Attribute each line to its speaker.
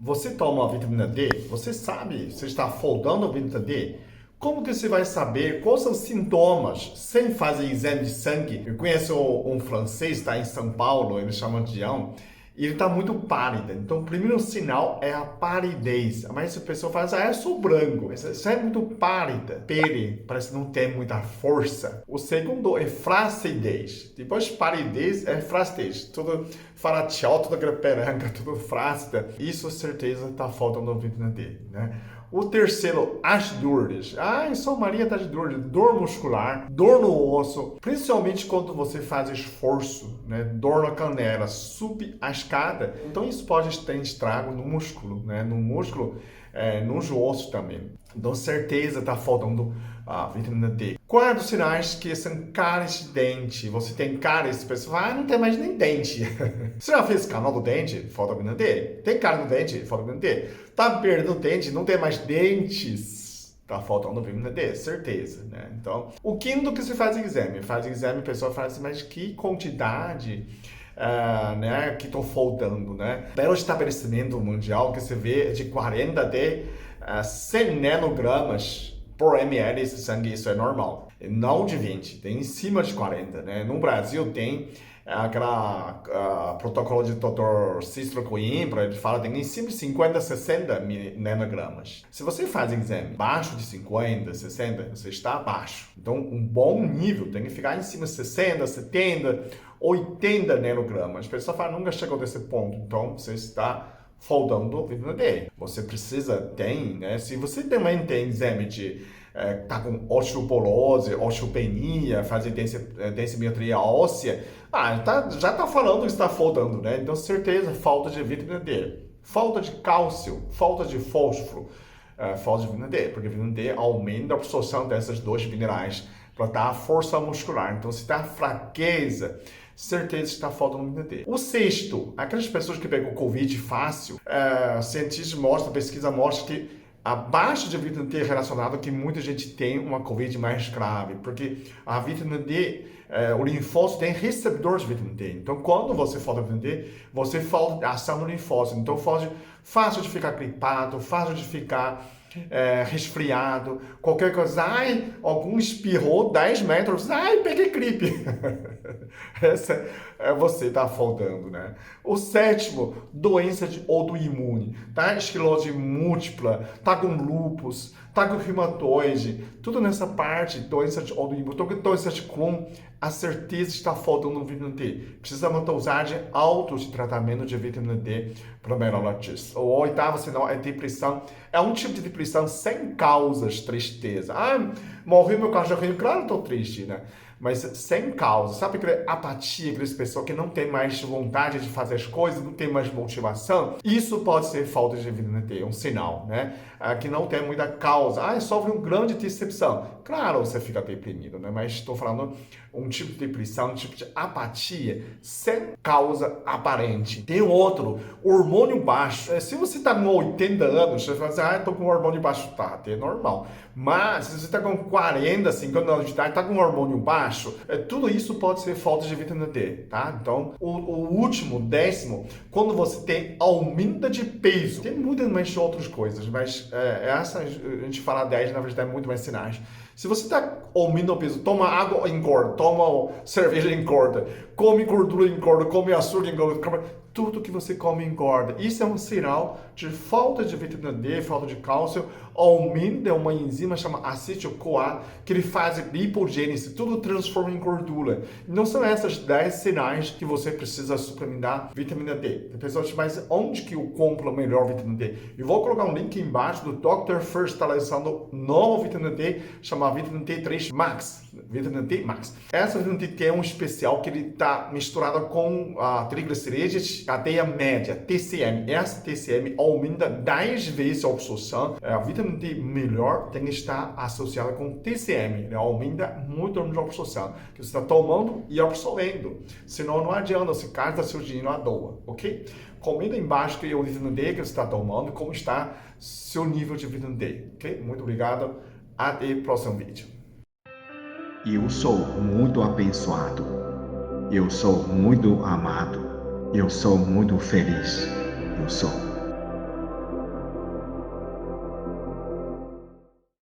Speaker 1: Você toma a vitamina D, você sabe se está faltando a vitamina D? Como que você vai saber quais são os sintomas sem fazer exame de sangue? Eu conheço um francês, está em São Paulo, ele chama Jean, e ele está muito pálido. Então, o primeiro sinal é a palidez. Mas a pessoa fala assim, eu sou branco. Você é muito pálida. Pele parece que não tem muita força. O segundo é flacidez. Depois palidez é flacidez. Tudo fala tchau, toda aquela peranga, tudo flácida. Isso, certeza, está faltando vitamina D, né? O terceiro, as dores. Só Maria tá de dor. Dor muscular, dor no osso, principalmente quando você faz esforço, né? Dor na canela, subir a escada. Então isso pode ter estrago no músculo, né? No músculo, nos ossos também. Então certeza tá faltando a vitamina D. Quarto, sinais que são cáries de dente. Você tem cáries, a pessoa fala, não tem mais nem dente. Você já fez canal do dente? Falta vitamina D. Tem cárie no dente? Falta vitamina D. Tá perdendo dente, não tem mais dentes. Tá faltando vitamina D, certeza, né? Então, o quinto que se faz exame? Faz exame, a pessoa fala assim, mas que quantidade né, que estão faltando, né? Pelo estabelecimento mundial que se vê de 40 até 100 nanogramas por ml de sangue, isso é normal. Não de 20, tem em cima de 40, né? No Brasil tem aquela protocolo de Dr. Cícero Coimbra, ele fala que tem em cima de 50, 60 nanogramas. Se você faz exame abaixo de 50, 60, você está abaixo. Então, um bom nível tem que ficar em cima de 60, 70, 80 nanogramas. A pessoa fala, nunca chegou desse ponto. Então, você está faltando vitamina D. Você precisa, né? Se você também tem exame de tá com osteoporose, osteopenia, fazer densimetria óssea, já tá falando que está faltando, né? Então, certeza, falta de vitamina D. Falta de cálcio, falta de fósforo, falta de vitamina D, porque a vitamina D aumenta a absorção dessas dois minerais para dar força muscular. Então, se está fraqueza, certeza está faltando vitamina D. O sexto, aquelas pessoas que pegam Covid fácil, cientistas mostram, pesquisa mostra que a baixa de vitamina D é relacionada que muita gente tem uma Covid mais grave, porque a vitamina D, o linfócito tem receptores de vitamina D. Então, quando você falta vitamina D, você falta ação no linfócito. Então, fácil de ficar gripado, fácil de ficar resfriado, qualquer coisa. Algum espirrou 10 metros, peguei gripe. Essa você está faltando, né? O sétimo, doença de autoimune, tá? Esclerose múltipla, tá com lúpus, tá com reumatoide, tudo nessa parte, doença de autoimune, doença de Crohn, a certeza está faltando vitamina D. Precisa manter dosagem alta de tratamento de vitamina D para melhorar disso. O oitavo sinal é depressão. É um tipo de depressão sem causas, tristeza. Morreu meu cachorrinho, claro, estou triste, né? Mas sem causa. Sabe aquela apatia, aquelas pessoas que não tem mais vontade de fazer as coisas, não tem mais motivação? Isso pode ser falta de vitamina D, um sinal, né? Que não tem muita causa. Sofre uma grande decepção. Claro, você fica deprimido, né? Mas estou falando um tipo de depressão, um tipo de apatia sem causa aparente. Tem outro, hormônio baixo. Se você está com 80 anos, você fala assim, estou com hormônio baixo. Tá, é normal. Mas se você está com 40, 50 anos de idade, está com hormônio baixo, tudo isso pode ser falta de vitamina D, tá? Então, o último, décimo, quando você tem aumento de peso, tem muitas mais outras coisas, mas essa a gente fala 10, na verdade, é muito mais sinais. Se você está aumentando o peso, toma água, engorda, toma cerveja, engorda, come gordura, engorda, come açúcar, engorda, tudo que você come engorda. Isso é um sinal de falta de vitamina D, falta de cálcio, aumento de uma enzima chamada acetil-CoA, que ele faz lipogênese, tudo transforma em gordura. Não são essas 10 sinais que você precisa suplementar vitamina D. Tem pessoas que mas onde que eu compro a melhor vitamina D? Eu vou colocar um link embaixo do Dr. First, está lançando nova vitamina D, chamada vitamina D3 Max. Vitamina D Max. Essa vitamina D é um especial que ele está misturado com triglicerídeos, cadeia média, TCM. Essa TCM aumenta 10 vezes a absorção. A vitamina D melhor tem que estar associada com TCM. Ele aumenta muito a absorção. Que você está tomando e absorvendo. Senão não adianta, você gasta seu dinheiro à toa, ok? Comenta embaixo que é o vitamina D que você está tomando, como está seu nível de vitamina D, ok? Muito obrigado. Até o próximo vídeo.
Speaker 2: Eu sou muito abençoado. Eu sou muito amado. Eu sou muito feliz. Eu sou.